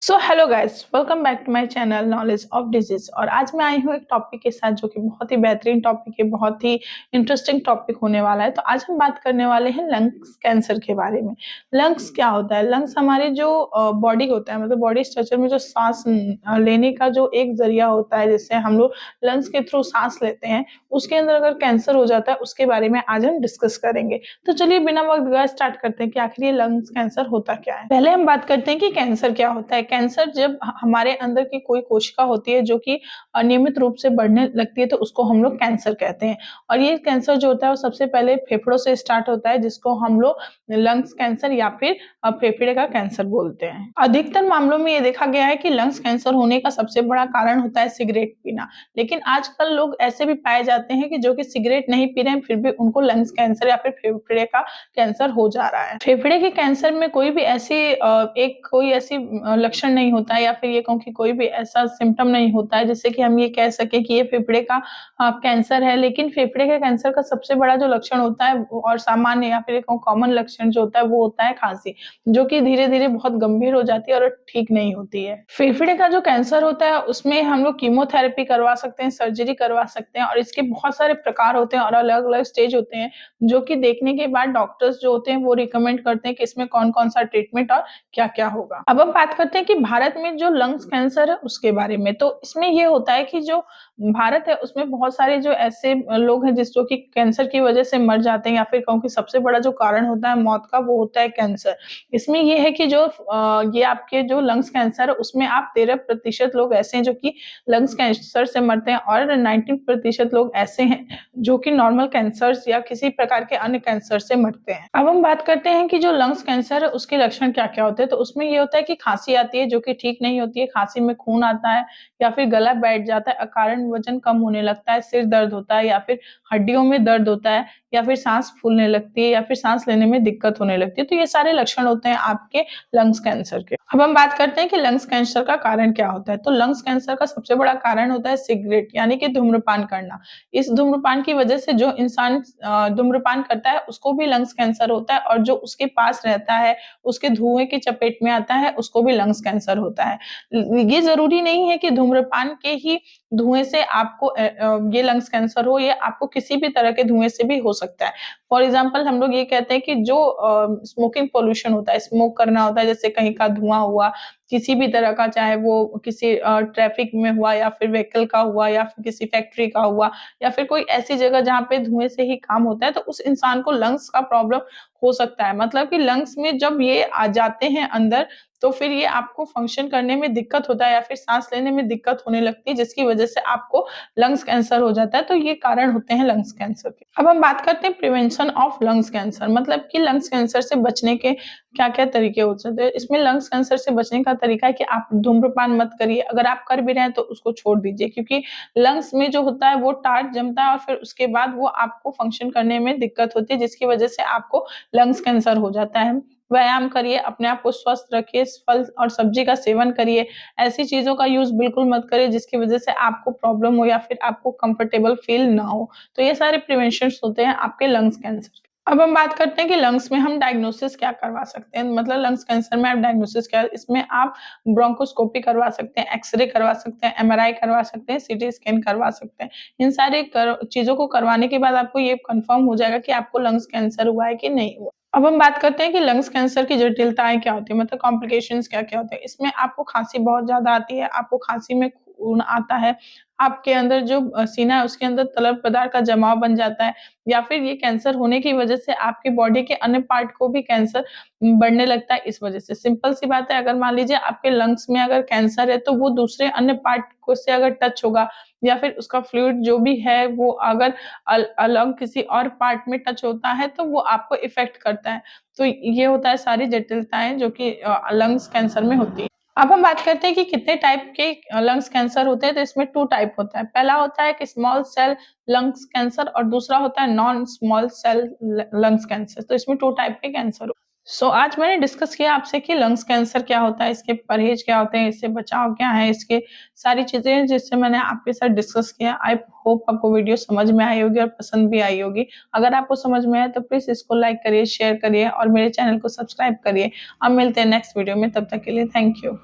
So hello guys, welcome back to my channel knowledge of disease. और आज मैं आई हूँ एक टॉपिक के साथ जो कि बहुत ही बेहतरीन टॉपिक है, बहुत ही इंटरेस्टिंग टॉपिक होने वाला है। तो आज हम बात करने वाले हैं लंग्स कैंसर के बारे में। लंग्स क्या होता है? लंग्स हमारे जो बॉडी होता है, मतलब बॉडी स्ट्रक्चर में जो सांस लेने का जो एक जरिया होता है, जिससे हम लोग लंग्स के थ्रू सांस लेते हैं, उसके अंदर अगर कैंसर हो जाता है उसके बारे में आज हम डिस्कस करेंगे। तो चलिए बिना वक्त गए स्टार्ट करते हैं कि आखिर ये लंग्स कैंसर होता क्या है। पहले हम बात करते हैं कि कैंसर क्या होता है। कैंसर जब हमारे अंदर की कोई कोशिका होती है जो कि अनियमित रूप से बढ़ने लगती है तो उसको हम लोग कैंसर कहते हैं। और ये कैंसर जो होता है वो सबसे पहले फेफड़ों से स्टार्ट होता है, जिसको हम लोग लंग्स कैंसर या फिर फेफड़े का कैंसर बोलते हैं। अधिकतर मामलों में ये देखा गया है कि लंग्स कैंसर होने का सबसे बड़ा कारण होता है सिगरेट पीना। लेकिन आजकल लोग ऐसे भी पाए जाते हैं कि जो कि सिगरेट नहीं पी रहे हैं फिर भी उनको लंग्स कैंसर या फिर फेफड़े का कैंसर हो जा रहा है। फेफड़े के कैंसर में कोई भी ऐसी लक्षण नहीं होता है, या फिर ये कहूँ कि कोई भी ऐसा सिम्टम नहीं होता है जिससे कि हम ये कह सके कि ये फेफड़े का कैंसर है। लेकिन फेफड़े के कैंसर का सबसे बड़ा जो लक्षण होता है और सामान्य या फिर कॉमन लक्षण जो होता है वो होता है खांसी, जो कि धीरे धीरे बहुत गंभीर हो जाती है और ठीक नहीं होती है। फेफड़े का जो कैंसर होता है उसमें हम लोग कीमोथेरेपी करवा सकते हैं, सर्जरी करवा सकते हैं, और इसके बहुत सारे प्रकार होते हैं और अलग अलग स्टेज होते हैं, जो कि देखने के बाद डॉक्टर्स जो होते हैं वो रिकमेंड करते हैं कि इसमें कौन कौन सा ट्रीटमेंट और क्या क्या होगा। अब हम बात करते हैं कि भारत में जो लंग्स कैंसर है उसके बारे में। तो इसमें ये होता है कि जो भारत है उसमें बहुत सारे जो ऐसे लोग हैं जिस जो कि कैंसर की वजह से मर जाते हैं, या फिर कहूँ कि सबसे बड़ा जो कारण होता है मौत का वो होता है कैंसर। इसमें ये है कि जो ये आपके जो लंग्स कैंसर है उसमें आप 13% लोग ऐसे हैं जो कि लंग्स कैंसर से मरते हैं, और 19% लोग ऐसे हैं जो कि नॉर्मल कैंसर या किसी प्रकार के अन्य कैंसर से मरते हैं। अब हम बात करते हैं कि जो लंग्स कैंसर है उसके लक्षण क्या क्या होते हैं। तो उसमें ये होता है कि खांसी आती है जो कि ठीक नहीं होती है, खांसी में खून आता है, या फिर गला बैठ जाता है, अकारण वजन कम होने लगता है, सिर दर्द होता है, या फिर हड्डियों में दर्द होता है, या फिर सांस फूलने लगती है, या फिर सांस लेने में दिक्कत होने लगती है। तो ये सारे लक्षण होते हैं आपके लंग्स कैंसर के। अब हम बात करते हैं कि लंग्स कैंसर का कारण क्या होता है। तो लंग्स कैंसर का सबसे बड़ा कारण होता है सिगरेट, यानी कि धूम्रपान करना। इस धूम्रपान की वजह से जो इंसान धूम्रपान करता है उसको भी लंग्स कैंसर होता है, और जो उसके पास रहता है, उसके धुएं की चपेट में आता है, उसको भी लंग्स कैंसर होता है। ये जरूरी नहीं है कि धूम्रपान के ही धुएं से आपको ये लंग्स कैंसर हो, ये आपको किसी भी तरह के धुएं से भी हो सकता है। फॉर एग्जाम्पल हम लोग ये कहते हैं कि जो स्मोकिंग पोल्यूशन होता है, स्मोक करना होता है, जैसे कहीं का धुआं हुआ किसी भी तरह का, चाहे वो किसी ट्रैफिक में हुआ, या फिर व्हीकल का हुआ, या फिर किसी फैक्ट्री का हुआ, या फिर कोई ऐसी जगह जहाँ पे धुएं से ही काम होता है, तो उस इंसान को लंग्स का प्रॉब्लम हो सकता है। मतलब कि लंग्स में जब ये आ जाते हैं अंदर, तो फिर ये आपको फंक्शन करने में दिक्कत होता है, या फिर सांस लेने में दिक्कत होने लगती है, जिसकी वजह से आपको लंग्स कैंसर हो जाता है। तो ये कारण होते हैं लंग्स कैंसर के। अब हम बात करते हैं प्रिवेंशन ऑफ लंग्स कैंसर, मतलब कि लंग्स कैंसर से बचने के क्या क्या तरीके हो सकते हैं। इसमें लंग्स कैंसर से बचने का तरीका है कि आप धूम्रपान मत करिए, अगर आप कर भी रहे हैं तो उसको छोड़ दीजिए, क्योंकि लंग्स में जो होता है वो टार्च जमता है और फिर उसके बाद वो आपको फंक्शन करने में दिक्कत होती है, जिसकी वजह से आपको लंग्स कैंसर हो जाता है। व्यायाम करिए, अपने आप को स्वस्थ रखिए, फल और सब्जी का सेवन करिए, ऐसी चीजों का यूज बिल्कुल मत करिए जिसकी वजह से आपको प्रॉब्लम हो या फिर आपको कंफर्टेबल फील ना हो। तो ये सारे प्रिवेंशन होते हैं आपके लंग्स कैंसर के। अब हम बात करते हैं कि लंग्स में हम डायग्नोसिस क्या करवा सकते हैं, मतलब लंग्स कैंसर में आप डायग्नोसिस क्या, इसमें आप ब्रोंकोस्कोपी करवा सकते हैं, एक्सरे करवा सकते हैं, एमआरआई करवा सकते हैं, सीटी स्कैन करवा सकते हैं। इन सारे चीजों को करवाने के बाद आपको ये कंफर्म हो जाएगा कि आपको लंग्स कैंसर हुआ है कि नहीं हुआ। अब हम बात करते हैं कि लंग्स कैंसर की जटिलताएं क्या होती है, मतलब कॉम्प्लिकेशंस क्या क्या होते हैं। इसमें आपको खांसी बहुत ज्यादा आती है, आपको खांसी में खून आता है, आपके अंदर जो सीना है उसके अंदर तरल पदार्थ का जमाव बन जाता है, या फिर ये कैंसर होने की वजह से आपके बॉडी के अन्य पार्ट को भी कैंसर बढ़ने लगता है। इस वजह से सिंपल सी बात है, अगर मान लीजिए आपके लंग्स में अगर कैंसर है तो वो दूसरे अन्य पार्ट को से अगर टच होगा, या फिर उसका फ्लूइड जो भी है वो अगर अलग किसी और पार्ट में टच होता है तो वो आपको इफेक्ट करता है। तो ये होता है सारी जटिलताएं जो कि लंग्स कैंसर में होती है। अब हम बात करते हैं कि कितने टाइप के लंग्स कैंसर होते हैं। तो इसमें 2 टाइप होता है। पहला होता है कि स्मॉल सेल लंग्स कैंसर, और दूसरा होता है non small cell lungs cancer. तो इसमें 2 टाइप के कैंसर। आज मैंने डिस्कस किया आपसे कि लंग्स कैंसर क्या होता है, इसके परहेज क्या होते हैं, इससे बचाव क्या है, इसके सारी चीजें जिससे मैंने आपके साथ डिस्कस किया। आई होप आपको वीडियो समझ में आई होगी और पसंद भी आई होगी। अगर आपको समझ में आए तो प्लीज इसको लाइक करिए, शेयर करिए और मेरे चैनल को सब्सक्राइब करिए। अब मिलते हैं नेक्स्ट वीडियो में, तब तक के लिए थैंक यू।